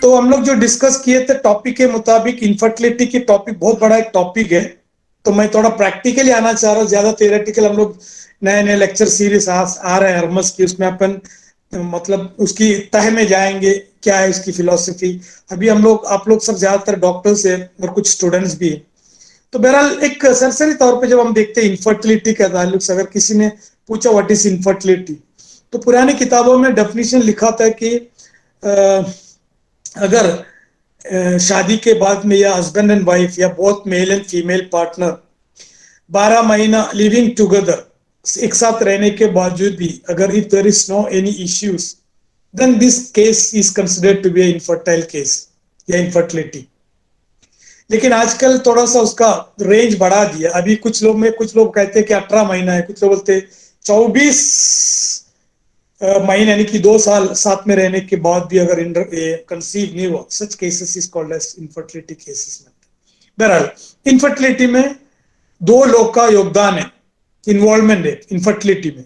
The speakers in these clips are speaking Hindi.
तो हम लोग जो डिस्कस किए थे टॉपिक के मुताबिक, इनफर्टिलिटी की टॉपिक बहुत बड़ा एक टॉपिक है, तो मैं थोड़ा प्रैक्टिकली आना चाह रहा हूँ, ज्यादा थियोरेटिकल हम लोग नए नए लेक्चर सीरीज आ रहे हैं हरमस की, उसमें अपन मतलब उसकी तह में जाएंगे, क्या है उसकी फिलोसफी। अभी हम लोग, आप लोग सब ज्यादातर डॉक्टर्स है और कुछ स्टूडेंट्स भी है, तो बहरहाल एक सरसरी तौर पे जब हम देखते हैं इनफर्टिलिटी का ताल्लुक से, अगर किसी ने पूछा व्हाट इज इनफर्टिलिटी, तो पुरानी किताबों में डेफिनेशन लिखा था कि अगर शादी के बाद में या हस्बैंड एंड वाइफ या both male and female partner 12 महीना लिविंग टुगेदर, एक साथ रहने के बावजूद भी अगर if there is no any issues, then this case is considered to be infertile case या इनफर्टिलिटी। लेकिन आजकल थोड़ा सा उसका रेंज बढ़ा दिया, अभी कुछ लोग कहते हैं कि 18 महीना है, कुछ लोग बोलते 24 महीने, यानी कि 2 साल साथ में रहने के बाद भी अगर कंसीव नहीं हुआ, such cases is called as infertility cases. बहरहाल इनफर्टिलिटी में दो लोग का योगदान है, इन्वॉल्वमेंट है इनफर्टिलिटी में,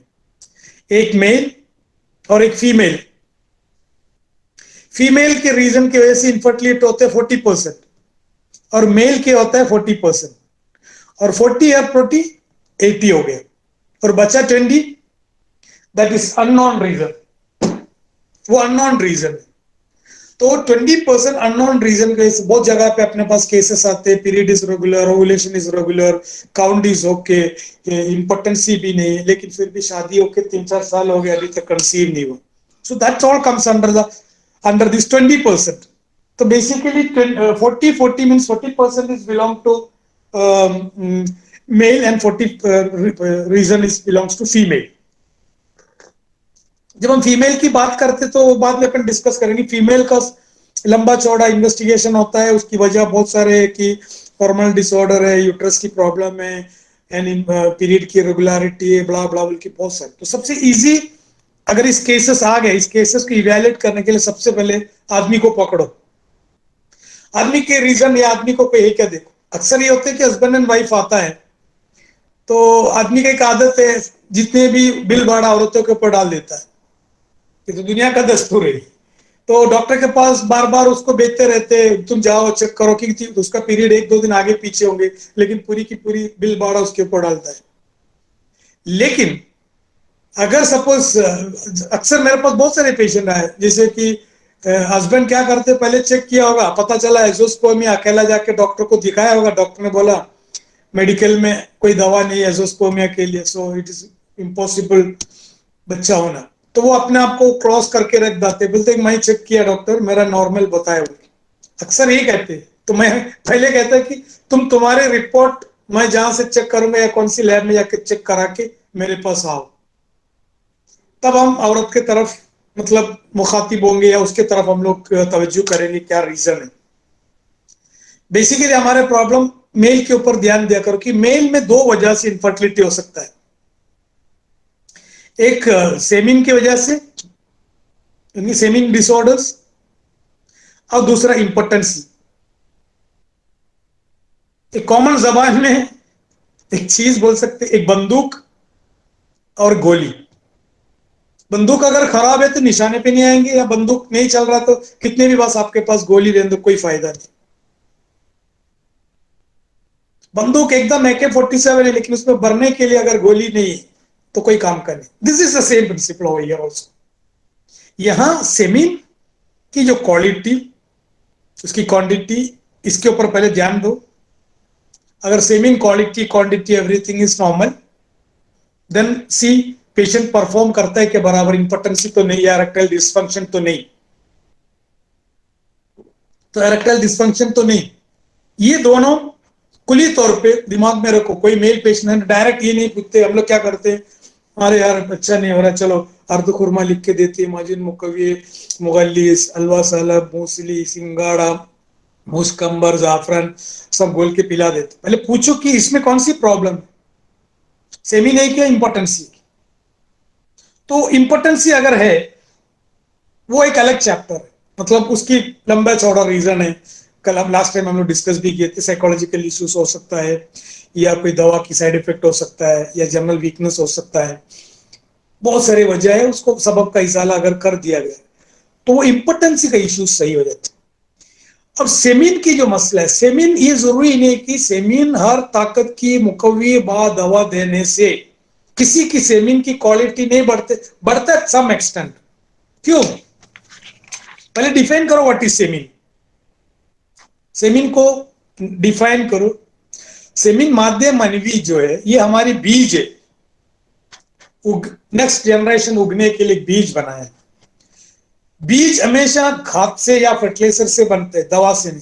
एक मेल और एक फीमेल। फीमेल के रीजन की वजह से इनफर्टिलिटी होते हैं 40%, और मेल के होता है 40%, और 40 या 40 80 हो गया, और बचा 20, दैट इज अननोन रीजन, वो अननोन रीजन है। तो 20% अननोन रीजन के बहुत जगह पे अपने पास केसेस आते हैं, period is regular, ovulation is regular, count is okay, impotency भी नहीं, लेकिन फिर भी शादी होके 3-4 साल हो गए, अभी तक कंसीव नहीं हुआ। So that's all comes under this 20%। तो basically 40 means 40% is belong to male and 40 reason is belongs to female. जब हम फीमेल की बात करते तो बाद में अपन डिस्कस करेंगे, फीमेल का लंबा चौड़ा इन्वेस्टिगेशन होता है, उसकी वजह बहुत सारे है कि हार्मोनल डिसऑर्डर है, यूट्रस की प्रॉब्लम है, एंड पीरियड की रेगुलरिटी है, ब्ला ब्ला की बहुत सारे। तो सबसे इजी, अगर इस केसेस आ गए, इस केसेस को इवैल्यूएट करने के लिए सबसे पहले आदमी को पकड़ो, आदमी के रीजन या आदमी को कोई क्या देखो। अक्सर ये होते हैं कि हस्बैंड एंड वाइफ आता है, तो आदमी का एक आदत है जितने भी बिल भाड़ा औरतों के ऊपर डाल देता है, ये तो दुनिया का दस्तूर है। तो डॉक्टर के पास बार बार उसको भेजते रहते, तुम जाओ चेक करो कि उसका पीरियड 1-2 दिन आगे पीछे होंगे, लेकिन पूरी की पूरी बिल भाड़ा उसके ऊपर डालता है। लेकिन अगर सपोज, अक्सर मेरे पास बहुत सारे पेशेंट आए, जैसे कि हस्बैंड क्या करते, पहले चेक किया होगा, पता चला एजोस्पर्मिया, अकेला जाके डॉक्टर को दिखाया होगा, डॉक्टर ने बोला मेडिकल में कोई दवा नहीं है एजोस्पर्मिया के लिए, सो इट इज इम्पॉसिबल बच्चा होना। तो वो अपने आप को क्रॉस करके रख देते, बोलते मैं चेक किया डॉक्टर, मेरा नॉर्मल बताया। अक्सर ये कहते, तो मैं पहले कहता कि तुम्हारे रिपोर्ट मैं जहां से चेक करूंगा या कौन सी लैब में जाके चेक करा के मेरे पास आओ, तब हम औरत के तरफ मतलब मुखातिब होंगे या उसके तरफ हम लोग तवज्जो करेंगे क्या रीजन है। बेसिकली हमारे प्रॉब्लम मेल के ऊपर ध्यान दिया करो कि मेल में दो वजह से इनफर्टिलिटी हो सकता है, एक सेमिन की वजह से, सेमिन डिसऑर्डर्स, और दूसरा इंपोर्टेंसी। एक कॉमन जबान में एक चीज बोल सकते, एक बंदूक और गोली। बंदूक अगर खराब है तो निशाने पे नहीं आएंगे, या बंदूक नहीं चल रहा तो कितने भी बस आपके पास गोली रहने दो, कोई फायदा नहीं। बंदूक एकदम AK-47 है, लेकिन उसमें भरने के लिए अगर गोली नहीं है तो कोई काम का नहीं। This is the same principle over here also. यहां सेमिन की जो क्वालिटी, उसकी क्वांटिटी, इसके ऊपर पहले ध्यान दो। अगर semen quality, quantity, everything is normal, then see patient perform करता है कि बराबर, इंपोर्टेंसी तो नहीं, या इरेक्टाइल डिसफंक्शन तो नहीं, तो इरेक्टाइल डिसफंक्शन तो नहीं। ये दोनों कुली तौर पे दिमाग में रखो। कोई मेल पेशेंट है डायरेक्ट ये नहीं पूछते, हम लोग क्या करते हैं, अरे यार अच्छा नहीं हो रहा, चलो अर्द खुरमा लिख के देती है, माजिन मुकव्वे, मुगल्लिस, हलवा सालब, मूसली, सिंगाड़ा, मुस्कंबर, जाफरान सब घोल के पिला देते। पहले पूछो कि इसमें कौन सी प्रॉब्लम है, सेमी नहीं किया, इंपॉर्टेंसी। तो इंपॉर्टेंसी अगर है वो एक अलग चैप्टर है, मतलब उसकी लंबा चौड़ा रीजन है। कल हम लास्ट टाइम हम लोग डिस्कस भी किए थे, साइकोलॉजिकल इश्यूज हो सकता है, या कोई दवा की साइड इफेक्ट हो सकता है, या जनरल वीकनेस हो सकता है, बहुत सारी वजह है। उसको सबब का इजाला अगर कर दिया गया तो वो इंपोर्टेंसी का इश्यूज सही हो जाता है। अब सेमिन की जो मसला है, सेमिन ये जरूरी नहीं कि सेमिन हर ताकत की मुकव्वी बा दवा देने से किसी की सेमिन की क्वालिटी नहीं बढ़ता है सम एक्सटेंट। क्यों? पहले डिफाइन करो व्हाट इज सेमिन। सेमिन को डिफाइन करो। सेमिन माध्य मानवी जो है ये हमारी बीज है, नेक्स्ट जनरेशन उगने के लिए बीज बनाया है। बीज हमेशा खाद से या फर्टिलाइजर से बनते हैं, दवा से नहीं।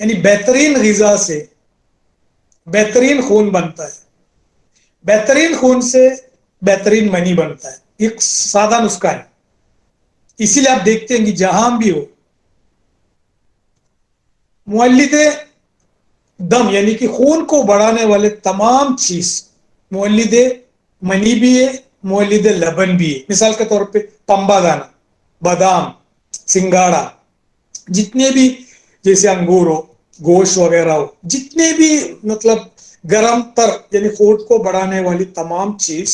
यानी बेहतरीन गिजा से बेहतरीन खून बनता है, बेहतरीन खून से बेहतरीन मनी बनता है। एक सादा नुस्खा है। इसीलिए आप देखते हैं कि जहां भी हो मुअल्लिदे दम यानी कि खून को बढ़ाने वाले तमाम चीज, मुअल्लिदे मनी भी है, मुअल्लिदे लबन भी है। मिसाल के तौर पे पंबा दाना, बादाम, सिंगाड़ा, जितने भी जैसे अंगूर हो, गोश्त वगैरह हो, जितने भी मतलब गरम तर यानी खून को बढ़ाने वाली तमाम चीज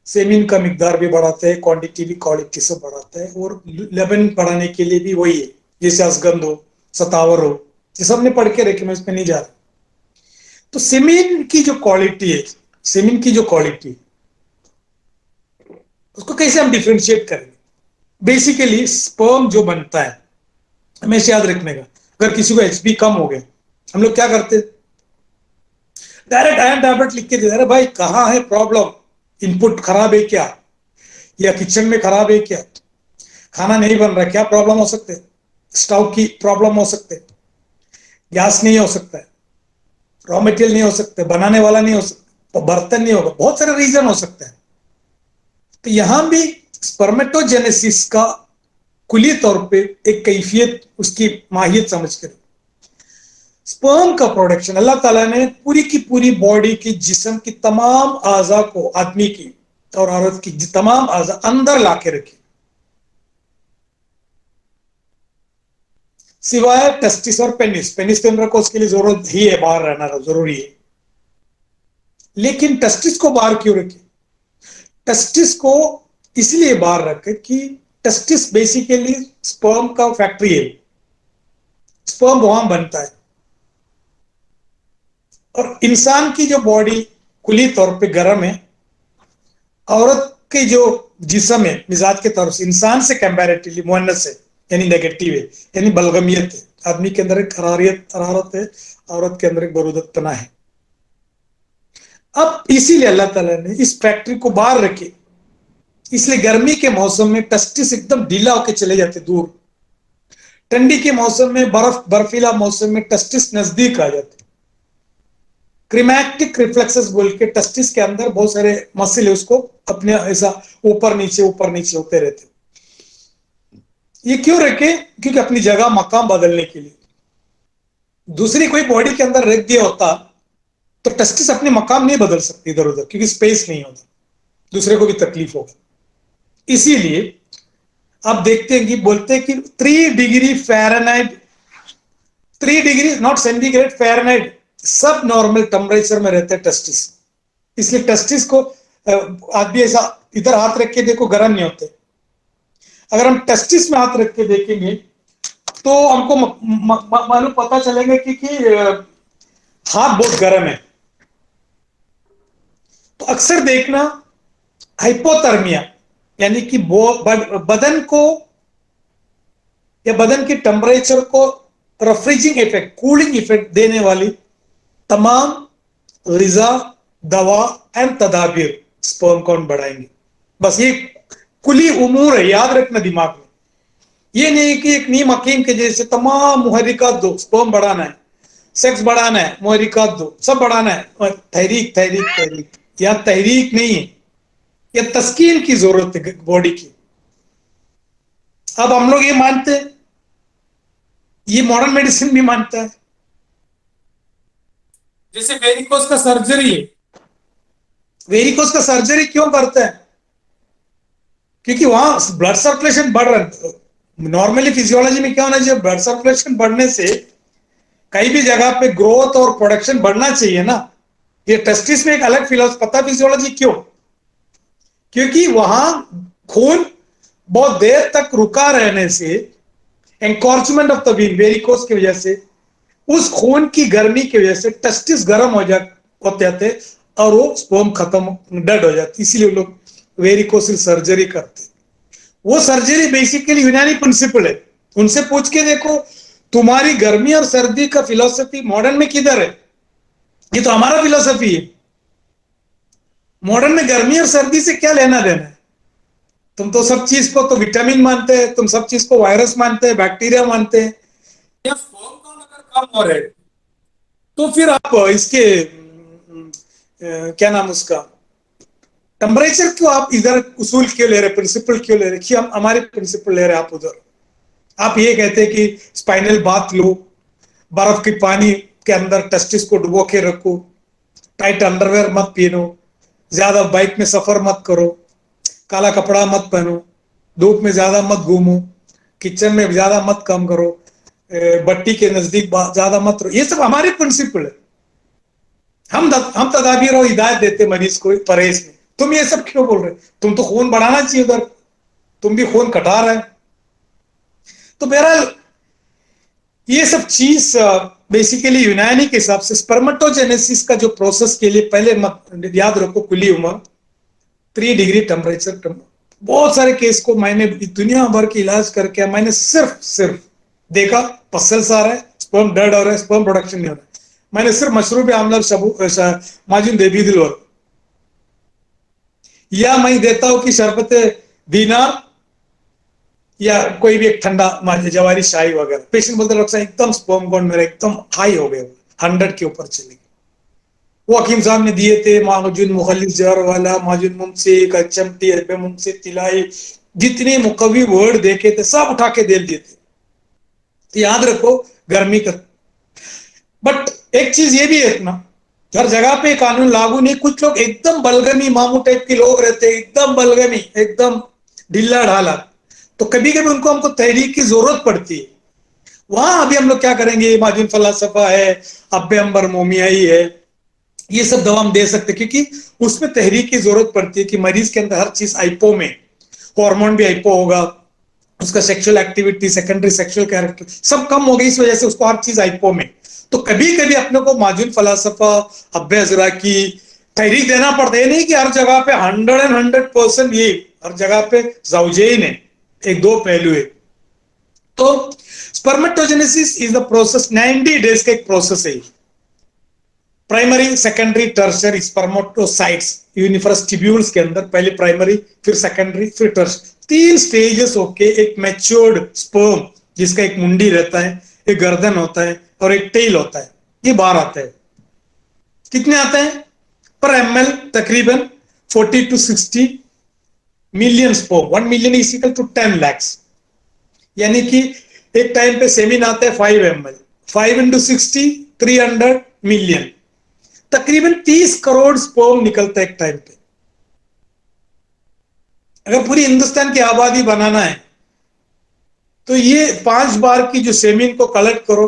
सेमिन का मिकदार भी बढ़ाते हैं, क्वांटिटी भी क्वालिटी से बढ़ाता है। और लेबन बढ़ाने के लिए भी वही है, जैसे असगंध हो, सतावर हो, ये सब ने पढ़ के रखे, मैं इसमें नहीं जा रहा। तो सेमिन की जो क्वालिटी है, सेमिन की जो क्वालिटी उसको कैसे हम डिफ्रेंशिएट करेंगे? बेसिकली स्पर्म जो बनता है, हमेशा याद रखने का, अगर किसी को एचपी कम हो गया, हम लोग क्या करते, डायरेक्ट आयरन टैबलेट लिख के दे, अरे भाई कहाँ है प्रॉब्लम? इनपुट खराब है क्या, या किचन में खराब है क्या, खाना नहीं बन रहा, क्या प्रॉब्लम हो सकते हैं? स्टोव की प्रॉब्लम हो सकते हैं, गैस नहीं हो सकता है, रॉ मटेरियल नहीं हो सकते, बनाने वाला नहीं हो सकता, बर्तन नहीं होगा, बहुत सारे रीजन हो सकते हैं। तो यहां भी स्पर्मेटोजेनेसिस का कुली तौर पे एक कैफियत, उसकी माहियत समझ कर, स्पर्म का प्रोडक्शन अल्लाह ताला ने पूरी की पूरी बॉडी की, जिस्म की तमाम आजा को, आदमी की और औरत की तमाम आजा अंदर लाके रखी, सिवाय टेस्टिस और पेनिस। पेनिस के अंदर को उसके लिए जरूरत ही है, बाहर रहना जरूरी है। लेकिन टेस्टिस को बाहर क्यों रखे? टेस्टिस को इसलिए बाहर रखे कि टेस्टिस बेसिकली स्पर्म का फैक्ट्री है, स्पर्म वहां बनता है। और इंसान की जो बॉडी कुली तौर पे गर्म है, औरत की जो जिस्म है मिजाज के तौर से इंसान से कंपैरेटिवली मुअन्नस है, यानी नेगेटिव है, यानी बलगमियत है। आदमी के अंदर एक हरारत है, औरत के अंदर एक बरूदतना है। अब इसीलिए अल्लाह ताला ने इस फैक्ट्री को बाहर रखे, इसलिए गर्मी के मौसम में टेस्टिस एकदम ढीला होकर चले जाते दूर, ठंडी के मौसम में बर्फीला मौसम में टेस्टिस नजदीक आ जाते। क्रिमैटिक रिफ्लेक्सेस बोल के टेस्टिस के अंदर बहुत सारे मसल है, उसको अपने ऐसा ऊपर नीचे होते रहते। ये क्यों रखे? क्योंकि अपनी जगह मकाम बदलने के लिए। दूसरी कोई बॉडी के अंदर रख दिया होता तो टेस्टिस अपने मकाम नहीं बदल सकती इधर उधर, क्योंकि स्पेस नहीं होता, दूसरे को भी तकलीफ होगा। इसीलिए आप देखते हैं कि बोलते हैं कि 3 degree Fahrenheit, 3 degree not centigrade, Fahrenheit सब नॉर्मल टेम्परेचर में रहते हैं टेस्टिस। इसलिए टेस्टिस को आदमी ऐसा इधर हाथ रख के देखो, गर्म नहीं होते। अगर हम टेस्टिस में हाथ रख के देखेंगे तो हमको मालूम पता चलेगा कि हाथ बहुत गर्म है। तो अक्सर देखना हाइपोथर्मिया यानी कि बदन को या बदन के टेम्परेचर को रेफ्रिजरिंग इफेक्ट, कूलिंग इफेक्ट देने वाली तमाम ग़िज़ा, दवा एंड तदाबीर स्पर्म काउंट बढ़ाएंगे। बस ये कुली उमूर है, याद रखना दिमाग में। ये नहीं कि एक नीम हकीम के जैसे तमाम मुहर्रिकात दो, स्पर्म बढ़ाना है, सेक्स बढ़ाना है, मुहर्रिकात दो, सब बढ़ाना है, तहरीक तहरीक तहरीक। या तहरीक नहीं है, यह तस्कीन की जरूरत है बॉडी की। अब हम लोग ये मानते हैं, ये मॉडर्न मेडिसिन भी मानता है। जैसे वेरिकोस का सर्जरी है, वेरिकोस का सर्जरी क्यों करते हैं? क्योंकि वहां ब्लड सर्कुलेशन बढ़ रहा है। नॉर्मली फिजियोलॉजी में क्या होना चाहिए? ब्लड सर्कुलेशन बढ़ने से कहीं भी जगह पे ग्रोथ और प्रोडक्शन बढ़ना चाहिए ना। ये टेस्टिस में एक अलग पता फिजियोलॉजी क्यों? क्योंकि वहां खून बहुत देर तक रुका रहने से एनकॉर्चमेंट ऑफ द वीन, वेरिकोस की वजह से, उस खून की गर्मी की वजह से टेस्टिस गर्म होते जाते और वो स्पर्म खत्म, डेड हो जाती, इसीलिए लोग वेरिकोसिल सर्जरी करते। वो सर्जरी बेसिकली यूनानी प्रिंसिपल है। उनसे पूछ के देखो तुम्हारी गर्मी और सर्दी का फिलोसफी मॉडर्न में किधर है? ये तो हमारा फिलोसफी है। मॉडर्न में गर्मी और सर्दी से क्या लेना देना है? तुम तो सब चीज को तो विटामिन मानते हैं, तुम सब चीज को वायरस मानते हैं, बैक्टीरिया मानते हैं। या स्पर्म काउंट अगर कम हो रहे तो फिर आप इसके क्या नाम उसका, टेम्परेचर क्यों आप इधर उसूल क्यों ले रहे, प्रिंसिपल क्यों ले रहे कि हम हमारे प्रिंसिपल ले रहे आप उधर? आप ये कहते हैं कि स्पाइनल बाथ लो, बर्फ के पानी के अंदर टेस्टिस को डुबो के रखो, टाइट अंडरवेयर मत पहनो, ज्यादा बाइक में सफर मत करो, काला कपड़ा मत पहनो, धूप में ज्यादा मत घूमो, किचन में ज्यादा मत काम करो, बट्टी के नजदीक ज्यादा मत रहो। ये सब हमारे प्रिंसिपल है। हम तदाबीर और हिदायत देते मरीज को परहेज में। तुम ये सब क्यों बोल रहे? तुम तो खून बढ़ाना चाहिए उधर, तुम भी खून कटा रहे। तो बहरहाल ये सब चीज बेसिकली यूनानी के हिसाब से स्पर्मेटोजेनेसिस का जो प्रोसेस के लिए पहले याद रखो, खुली उम्र, 3 डिग्री टेम्परेचर। बहुत सारे केस को मैंने दुनिया भर के इलाज करके मैंने सिर्फ देखा पसल्स आ रहा है, स्पर्म डेड हो रहा है, स्पर्म प्रोडक्शन नहीं हो रहा है। मैंने सिर्फ मशरूब आमला माजुन देवी दिल, या मैं देता हूं कि शरबत दीनार या कोई भी एक ठंडा जवारी शाही वगैरह। पेशेंट बोलते डॉक्टर साहब एकदम स्पर्म काउंट मेरा एकदम हाई हो गया, 100 के ऊपर चले गए। वो हकीम साहब ने दिए थे माजुन मुखलिस जहर वाला, माजुन मुमसिक, चमटी, अरबे मुमसिक, तिलाई, जितने मुकवी वर्ड देखे थे सब उठा के दे दिए थे। तो याद रखो गर्मी का। बट एक चीज ये भी है ना, हर जगह पे कानून लागू नहीं। कुछ लोग एकदम बलगमी मामू टाइप के लोग रहते हैं, एकदम बलगमी, एकदम ढीला ढाला, तो कभी कभी उनको हमको तहरीक की जरूरत पड़ती है। वहां अभी हम लोग क्या करेंगे, माजुन फलासफा है, अब्बे अंबर मोमियाई है, ये सब दवा हम दे सकते, क्योंकि उसमें तहरीक की जरूरत पड़ती है कि मरीज के अंदर हर चीज आइपो में, हार्मोन भी आइपो होगा, उसका sexual activity, secondary sexual character सब कम हो गई, इस वजह से उसको हर चीज आइपो में। तो कभी कभी अपने को माजुन फलासफा, अब्बे अजरा की तहरीक देना पड़ता है। नहीं कि हर जगह पे 100% ये हर जगह पे जाउजेन है, एक दो पहलू है। तो spermatogenesis is the process, 90 days का एक प्रोसेस है। Primary, secondary, tertiary spermatocytes uniferous tubules के अंदर पहले प्राइमरी, फिर सेकेंडरी, फिर टर्शियरी, 3 स्टेजेस होके एक मैच्योर्ड स्पर्म जिसका एक मुंडी रहता है, एक गर्दन होता है और एक टेल होता है, ये बाहर आता है। कितने आते हैं पर एमएल? तकरीबन 40 to 60 million sperm. 1 million is equal to 10 lakhs। यानी कि एक टाइम पे सेमिन आता है 5 ml, 5 into 60 300 मिलियन, तकरीबन 30 करोड़ स्पर्म निकलता है एक टाइम पे। अगर पूरी हिंदुस्तान की आबादी बनाना है तो ये 5 बार की जो सेमिन को कलेक्ट करो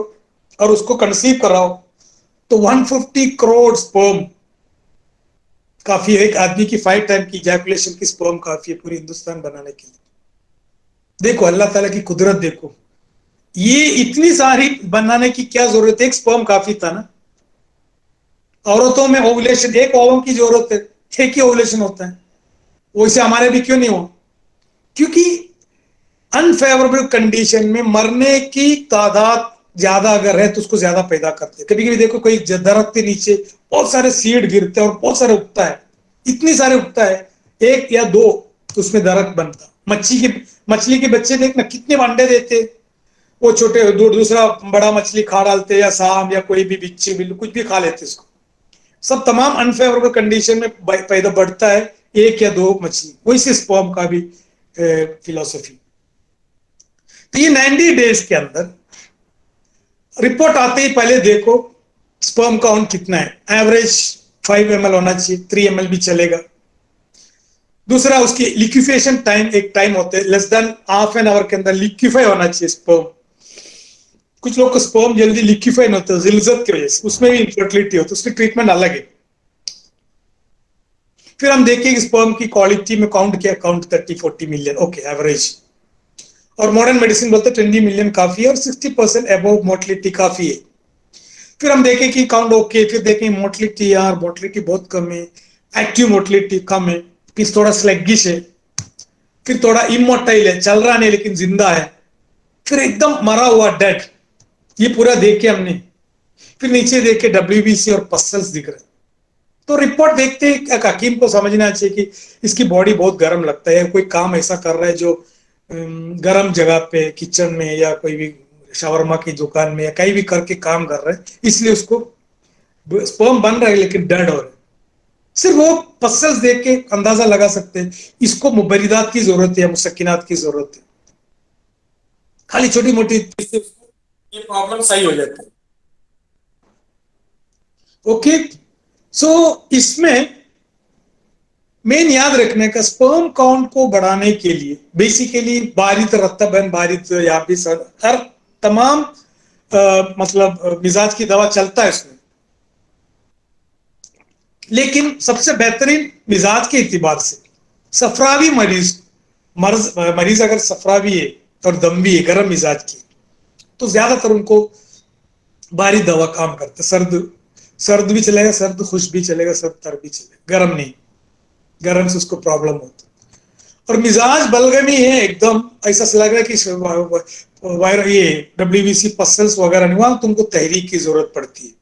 और उसको कंसीव कराओ तो 150 करोड़ स्पर्म काफी है। एक आदमी की 5 टाइम की इजैकुलेशन की स्पर्म काफी है पूरी हिंदुस्तान बनाने के लिए। देखो अल्लाह ताला की कुदरत देखो, ये इतनी सारी बनाने की क्या जरूरत है? एक स्पर्म काफी था ना। औरतों में ओवुलेशन, एक ओवम की जरूरत है, एक ही ओवुलेशन होता है। वैसे हमारे भी क्यों नहीं हुआ? क्योंकि अनफेवरेबल कंडीशन में मरने की तादाद ज्यादा अगर है तो उसको ज्यादा पैदा करते हैं। कभी कभी देखो कोई दरख्त के नीचे बहुत सारे सीड गिरते हैं और बहुत सारे उगता है, इतनी सारे उगता है, 1 या 2 तो उसमें दरख्त बनता। मछली के बच्चे देखना कितने अंडे देते, वो छोटे दूसरा बड़ा मछली खा डालते, या सांप या कोई भी बिच्छू बिल्लू कुछ भी खा लेते इसको। सब तमाम अनफेवरेबल कंडीशन में पैदा बढ़ता है 1 या 2 मछली। वैसे स्पर्म का भी फिलोसफी। तो ये 90 डेज के अंदर रिपोर्ट आते ही पहले देखो स्पर्म काउंट कितना है। एवरेज 5 ml होना चाहिए, 3 ml भी चलेगा। दूसरा उसकी लिक्विफिकेशन टाइम, एक टाइम होता है less than half an hour के अंदर लिक्विफाई होना चाहिए स्पर्म। कुछ लोग को स्पर्म जल्दी लिक्विफाई नहीं होता जिल्जत की वजह से, उसमें भी इनफर्टिलिटी होती है, उसकी ट्रीटमेंट अलग है। फिर हम देखेंगे स्पर्म की क्वालिटी में काउंट किया, काउंट 30-40 मिलियन, ओके एवरेज। और मॉडर्न मेडिसिन बोलते हैं 20 मिलियन काफी है और 60% अबव मोर्टलिटी काफी है। फिर हम देखें कि काउंट ओके, फिर देखें मोर्टलिटी, यार मोर्टलिटी बहुत कम है, एक्टिव मोर्टलिटी कम है, फिर थोड़ा स्लेगिश है, फिर थोड़ा इमोटाइल है, चल रहा नहीं लेकिन जिंदा है, फिर एकदम मरा हुआ डेड। ये पूरा देख के हमने, फिर नीचे देख के डब्ल्यूबीसी और पसल्स दिख रहे। तो रिपोर्ट देखते ही एक हकीम को समझना चाहिए कि इसकी बॉडी बहुत गर्म लगता है, कोई काम ऐसा कर रहा है जो गर्म जगह पे, किचन में या कोई भी शावरमा की दुकान में या कहीं भी करके काम कर रहा है, इसलिए उसको स्पर्म बन रहा है लेकिन डेड हो रहा है। सिर्फ वो पसल्स देख के अंदाजा लगा सकते हैं इसको मुबरिदात की जरूरत है या मुसक्किनात की जरूरत है। खाली छोटी मोटी चीज से ये प्रॉब्लम सही हो जाती है। ओके, सो इसमें मेन याद रखने का, स्पर्म काउंट को बढ़ाने के लिए बेसिकली बारित रत्तबन, बारित याबिस, हर तमाम मतलब मिजाज की दवा चलता है इसमें, लेकिन सबसे बेहतरीन मिजाज के इतिबार से सफरावी मरीज अगर सफरावी है और दम भी है, गर्म मिजाज की, तो ज्यादातर उनको बारी दवा काम करते। सर्द सर्द भी चलेगा, सर्द खुश भी चलेगा, सर्द तर भी चलेगा, गर्म नहीं। गर्म से उसको प्रॉब्लम होती। और मिजाज बलगमी है एकदम, ऐसा लग रहा है कि वायरल ये डब्ल्यूबीसी पसल्स वगैरह नहीं, वहां तुमको तहरीक की जरूरत पड़ती है।